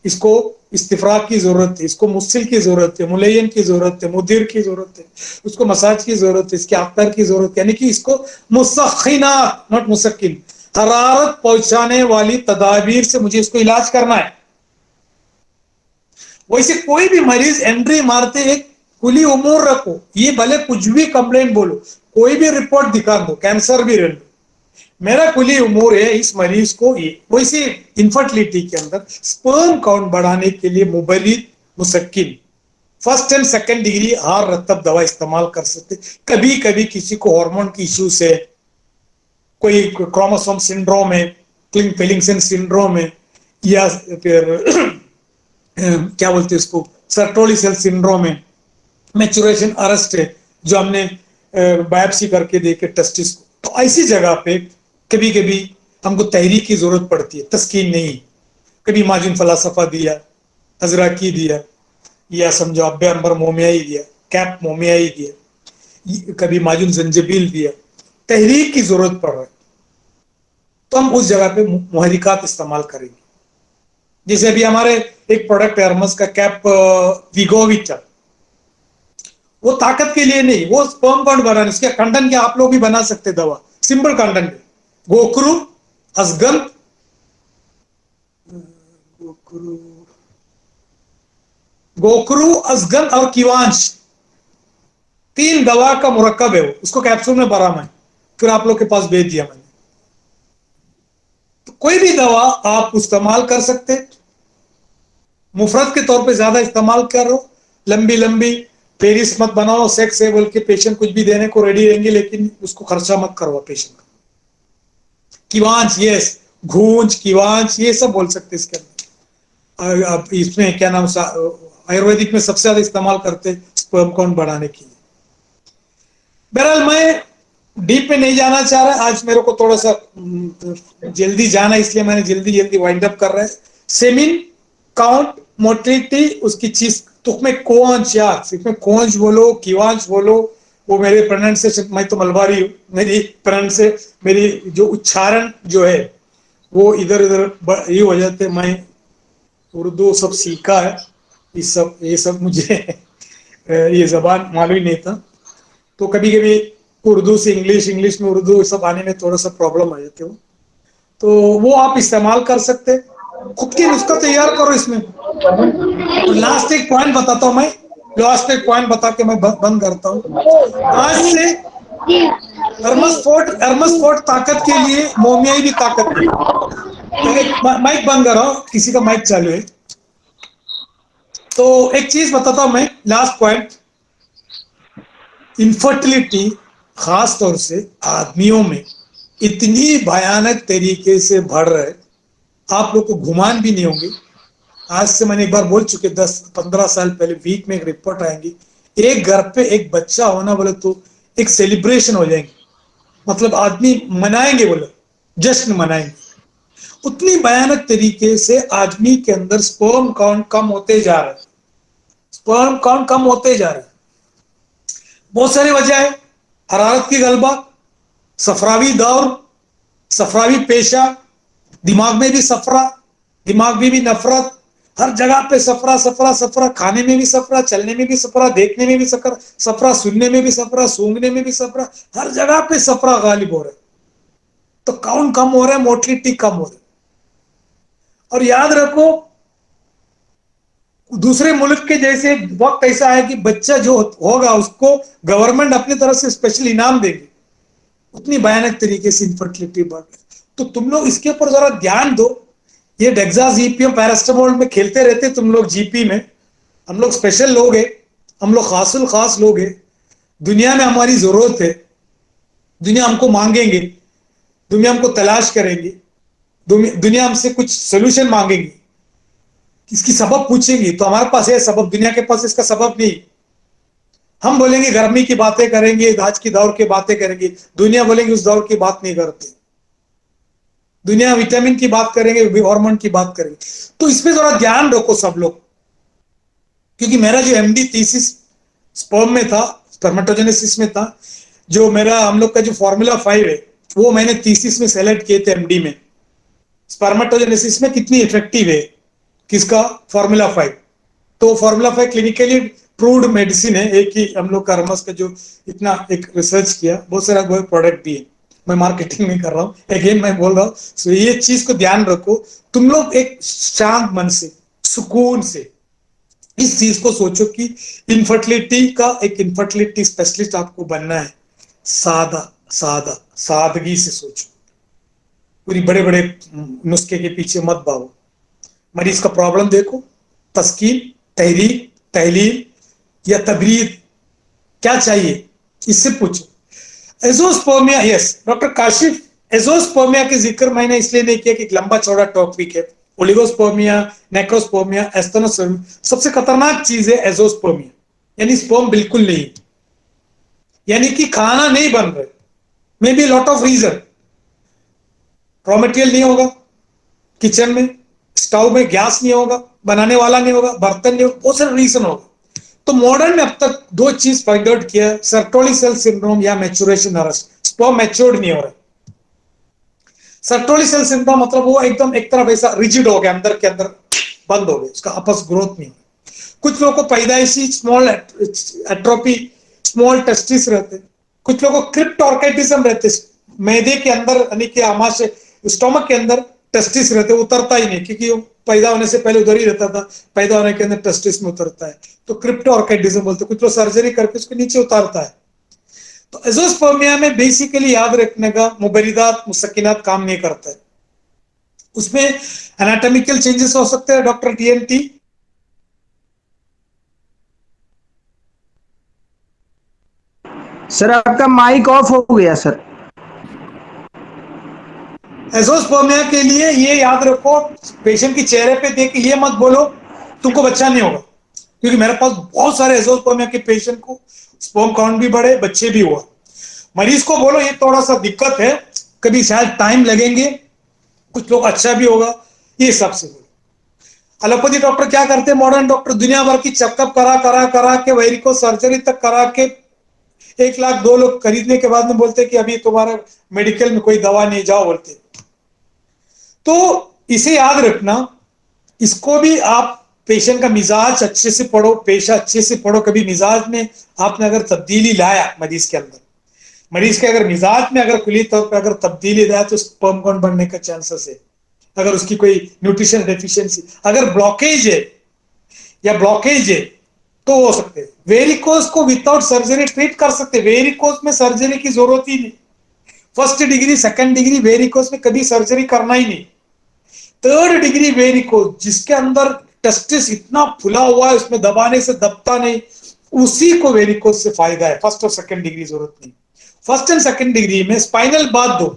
इसको इस्तिफराक की जरूरत है, इसको मुस्सिल की जरूरत है, मुलयन की जरूरत है, मुदिर की जरूरत है, उसको मसाज की जरूरत है, इसके अख्तर की जरूरत है, यानी कि इसको मुसखिना नॉट मुसक्किन, हरारत पहुंचाने वाली तदाबीर से मुझे इसको इलाज करना है। वैसे कोई भी मरीज एंट्री मारते एक खुली उमूर रखो, ये भले कुछ भी कंप्लेंट बोलो, कोई भी रिपोर्ट दिखा दो, कैंसर भी रह लो, मेरा खुली उमूर है इस मरीज को ये। वैसे इनफर्टिलिटी के अंदर स्पर्म काउंट बढ़ाने के लिए मुबलिग मुसक्किन फर्स्ट एंड सेकंड डिग्री हार रतब दवा इस्तेमाल कर सकते। कभी कभी किसी को हार्मोन की इश्यू से, कोई क्रोमोसोम सिंड्रोम है, क्लिंग फेलिंगसन सिंड्रोम है, या फिर क्या बोलते हैं उसको, सर्टोली सेल सिंड्रोम है, मैचुरेशन अरेस्ट है जो हमने बायोप्सी करके देखे टेस्टिस को, तो ऐसी जगह पे कभी कभी हमको तहरीक की जरूरत पड़ती है, तस्कीन नहीं। कभी माजुन फलासफा दिया, अजराकी दिया, या समझो अब्बे अंबर मोमियाई दिया, कैप मोमियाई दिया, कभी माजुन जंजबील दिया, तहरीक की जरूरत पड़ रहा है तो हम उस जगह पे मुहरिकात इस्तेमाल करेंगे। जैसे अभी हमारे एक प्रोडक्ट है हर्मस का कैप विगोविटा, वो ताकत के लिए नहीं, वो स्पर्म काउंट बढ़ाने, इसके खंडन के आप लोग भी बना सकते दवा, सिंपल खंडन है, गोखरू, असगंध, गोखरू गोखरू असगंध और किवांश, 3 दवा का मुरक्कब है वो, उसको कैप्सूल में भरा मैं, फिर आप लोग के पास भेज दिया मैंने। तो कोई भी दवा आप इस्तेमाल कर सकते, मुफरत के तौर पे ज्यादा इस्तेमाल करो, लंबी लंबी पेरिस मत बनाओ, सेक्स है बोल के पेशेंट कुछ भी देने को रेडी रहेंगे, लेकिन उसको खर्चा मत करवा पेशेंट का। किवांश, यस, घूंज, किवांश, ये सब बोल सकते इसके अंदर। अब इसमें क्या नाम, आयुर्वेदिक में सबसे ज्यादा इस्तेमाल करते स्पर्म काउंट बढ़ाने के लिए। बहरहाल मैं डीप में नहीं जाना चाह रहा, आज मेरे को थोड़ा सा जल्दी जाना, इसलिए मैंने जल्दी जल्दी वाइंड अप कर रहा है। सेमिन काउंट, मोटिलिटी, उसकी चीज तुकमें कोंच, यार इसमें कोंच बोलो, किवांच बोलो, वो मेरे प्रोनाउंसिएशन, मैं तो मलबारी हूँ, मेरी प्रोनाउंसिएशन, मेरी जो उच्चारण जो है वो इधर उधर ये हो जाते। मैं उर्दू सब सीखा है, ये सब मुझे ये जबान मालूम ही नहीं था, तो कभी कभी उर्दू से इंग्लिश, इंग्लिश में उर्दू, सब आने में थोड़ा सा प्रॉब्लम आ जाते हो, तो वो आप इस्तेमाल कर सकते। खुद की नुस्खा तैयार करो इसमें। और लास्ट एक पॉइंट बताता हूं मैं, लास्ट एक पॉइंट बता के मैं बंद करता हूं। आज से अर्मस्फोर्ट ताकत के लिए, मोमियाई भी ताकत के लिए। तो माइक बंद कर रहा हूं, किसी का माइक चालू है। तो एक चीज बताता हूं मैं, लास्ट पॉइंट, इनफर्टिलिटी खास तौर से आदमियों में इतनी भयानक तरीके से बढ़ रहा है, आप लोग को घुमान भी नहीं होंगे। आज से मैंने एक बार बोल चुके, 10-15 साल पहले वीक में एक रिपोर्ट आएंगी, एक घर पे एक बच्चा होना बोले तो एक सेलिब्रेशन हो जाएंगे, मतलब आदमी मनाएंगे, बोले जश्न मनाएंगे। उतनी भयानक तरीके से आदमी के अंदर स्पर्म काउंट कम होते जा रहा है, स्पर्म काउंट कम होते जा रहा है। बहुत सारी वजह है, हरारत की गलबा, सफरावी दौर, सफरावी पेशा, दिमाग में भी सफरा, दिमाग में भी नफरत, हर जगह पे सफरा सफरा सफरा, खाने में भी सफरा, चलने में भी सफरा, देखने में भी सफरा सफरा, सुनने में भी सफरा, सूंघने में भी सफरा, हर जगह पे सफरा गालिब हो रहा है। तो काउंट कम हो रहा है, मोटिलिटी कम हो रहा है। और याद रखो, दूसरे मुल्क के जैसे वक्त ऐसा है कि बच्चा जो होगा उसको गवर्नमेंट अपनी तरफ से स्पेशल इनाम देगी, उतनी भयानक तरीके से इनफर्टिलिटी बढ़ रही है। तो तुम लोग इसके ऊपर जरा ध्यान दो। ये डेक्साजीपीएम पैरास्टामोल में खेलते रहते तुम लोग जीपी में, हम लोग स्पेशल लोग हैं, हम लोग खासुल खास लोग हैं, दुनिया में हमारी जरूरत है, दुनिया हमको मांगेंगे, दुनिया हमको तलाश करेंगी, दुनिया हमसे कुछ सोल्यूशन मांगेगी, इसकी सबब पूछेंगी, तो हमारे पास है सबब, दुनिया के पास इसका सबब नहीं। हम बोलेंगे गर्मी की बातें करेंगे, आज की दौर की बातें करेंगे, दुनिया बोलेंगे उस दौर की बात नहीं करते, दुनिया विटामिन की बात करेंगे, हार्मोन की बात करेंगे। तो इसमें थोड़ा ध्यान रखो सब लोग, क्योंकि मेरा जो एमडी थीसिस स्पर्म में था, स्पर्मेटोजेनेसिस में था, जो मेरा हम लोग का जो फॉर्मूला 5 है वो मैंने थीसिस में सेलेक्ट किए थे एमडी में, स्पर्मेटोजेनेसिस में कितनी इफेक्टिव है, किसका, फार्मूला 5। तो फार्मूला 5 क्लिनिकली प्रूव्ड मेडिसिन है, एक ही हम लोग कर्मस का जो इतना एक रिसर्च किया, बहुत सारा प्रोडक्ट भी है, मैं मार्केटिंग नहीं कर रहा हूँ, अगेन मैं बोल रहा हूँ। सो ये चीज को ध्यान रखो, तुम लोग एक शांत मन से, सुकून से इस चीज को सोचो कि इनफर्टिलिटी का एक इनफर्टिलिटी स्पेशलिस्ट आपको बनना है। सादा सादा सादगी से सोचो, पूरी बड़े बड़े नुस्खे के पीछे मत भागो। मरीज का प्रॉब्लम देखो, तस्कीन, तहरीक, तहलील या तबरीद क्या चाहिए, इससे पूछो। Azoospermia, yes doctor Kashif, azoospermia के जिक्र मैंने इसलिए नहीं किया कि लंबा चौड़ा टॉपिक है। ओलिगोस्पर्मिया, नेक्रोस्पर्मिया, एस्थेनोस्पर्मिया, सबसे खतरनाक चीज है एजोस्पर्मिया, यानी स्पर्म बिल्कुल नहीं, यानी कि खाना नहीं बन रहे, may be lot of reason, raw material नहीं होगा किचन में, स्टोव में गैस नहीं होगा, बनाने वाला नहीं होगा, बर्तन नहीं होगा, बहुत सारे रीजन होगा। तो मॉडर्न में अब तक दो चीज फाइंड आउट किया, सर्टोली सेल सिंड्रोम या मैच्योरेशन अरेस्ट, स्पर्म मैच्योर्ड नहीं हो रहा। सर्टोली सेल सिंड्रोम मतलब वो एकदम एक तरफ ऐसा रिजिड हो गया, अंदर के अंदर बंद हो गया, उसका आपस ग्रोथ नहीं हो रहा। कुछ लोगों को पैदाइशी स्मॉल एट्रोपी, स्मॉल टेस्टिस रहते, कुछ लोगों को क्रिप्टोर्काइटिज्म रहते, मैदे के अंदर यानी कि आमाशय स्टोमक के अंदर टेस्टिस रहते, उतरता ही नहीं, क्योंकि पैदा होने से पहले उधर ही रहता था, पैदा होने के अंदर टेस्टिस में उतरता है, तो क्रिप्टोर्काइटिज्म बोलते। कुछ लोग सर्जरी करके उसके नीचे उतारता है। तो एजोस्पर्मिया में बेसिकली याद रखने का, मुबरिदात मुसक्किनात काम नहीं करता है, उसमें एनाटॉमिकल चेंजेस हो सकते हैं डॉक्टर टीएनटी। सर आपका माइक ऑफ हो गया सर। एजोस्पर्मिया के लिए ये याद रखो, पेशेंट के चेहरे पे देख के ये मत बोलो तुमको बच्चा नहीं होगा, क्योंकि मेरे पास बहुत सारे एजोस्पर्मिया के पेशेंट को स्पर्म काउंट भी बढ़े, बच्चे भी हुआ। मरीज को बोलो ये थोड़ा सा दिक्कत है, कभी शायद टाइम लगेंगे, कुछ लोग अच्छा भी होगा, ये हिसाब से बोलो। एलोपैथी डॉक्टर क्या करते हैं, मॉडर्न डॉक्टर दुनिया भर की चेकअप करा करा करा के, वेरिको सर्जरी तक करा के 1 लाख 2 लाख खरीदने के बाद में बोलते कि अभी तुम्हारा मेडिकल में कोई दवा नहीं, जाओ बोलते। तो इसे याद रखना, इसको भी आप पेशेंट का मिजाज अच्छे से पढ़ो, पेशा अच्छे से पढ़ो। कभी मिजाज में आपने अगर तब्दीली लाया मरीज के अंदर, मरीज के अगर मिजाज में अगर खुली तौर पर अगर तब्दीली लाया, तो स्पर्म काउंट बढ़ने का चांसेस है। अगर उसकी कोई न्यूट्रिशन डेफिशिएंसी, अगर ब्लॉकेज है या ब्लॉकेज है, तो हो सकते हैं। वेरिकोज को विदाउट सर्जरी ट्रीट कर सकते हैं, वेरिकोज में सर्जरी की जरूरत ही नहीं। First degree, second degree varicose में कभी सर्जरी करना ही नहीं। थर्ड डिग्री वेरिकोज, जिसके अंदर टेस्टिस इतना फुला हुआ है, उसमें दबाने से दबता नहीं, उसी को वेरिकोज से फायदा है। फर्स्ट और सेकंड डिग्री जरूरत नहीं। फर्स्ट एंड सेकंड डिग्री में स्पाइनल बाथ दो,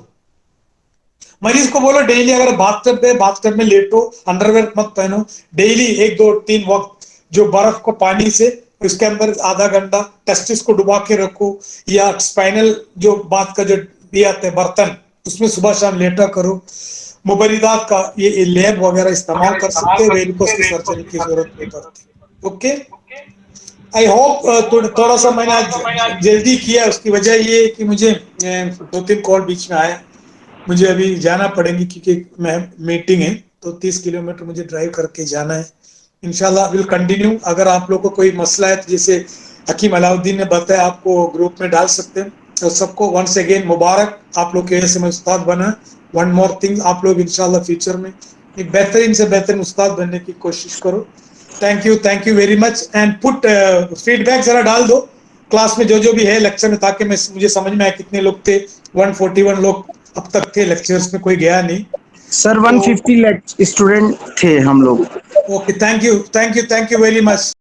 मरीज को बोलो डेली अगर बाथटब में लेटो, अंडरवेयर मत पहनो, डेली 1 2 3 वक्त जो बर्फ को पानी से उसके अंदर आधा घंटा टेस्टिस को डुबा के रखो, या स्पाइनल जो बात का जो दिए आते हैं बर्तन, उसमें सुबह शाम लेटा करो। मुबरिदात का ये लैब वगैरह इस्तेमाल कर सकते हैं, वेरिकोज की सर्जरी की जरूरत नहीं पड़ती। ओके, आई होप थोड़ा सा मैंने आज जल्दी किया, उसकी वजह ये कि मुझे 2 3 कॉल बीच में आया, मुझे अभी जाना पड़ेगी क्योंकि मैं मीटिंग है, तो 30 किलोमीटर मुझे ड्राइव करके जाना है। इंशाल्लाह विल कंटिन्यू। अगर आप लोग को कोई मसला है, तो जैसे हकीम अलाउद्दीन ने बताया, आपको ग्रुप में डाल सकते हैं। तो सबको वंस अगेन मुबारक, आप लोग के वजह से मैं उस्ताद बना। वन मोर थिंग, आप लोग इंशाल्लाह फ्यूचर में एक बेहतरीन से बेहतरीन उस्ताद बनने की कोशिश करो। Thank you very much. And put feedback जरा डाल दो क्लास में जो भी है लेक्चर में, ताकि मैं मुझे समझ में आए कितने लोग थे। 141 लोग अब तक थे लेक्चर्स में, कोई गया नहीं सर। 150 स्टूडेंट थे हम लोग। Okay, thank you very much.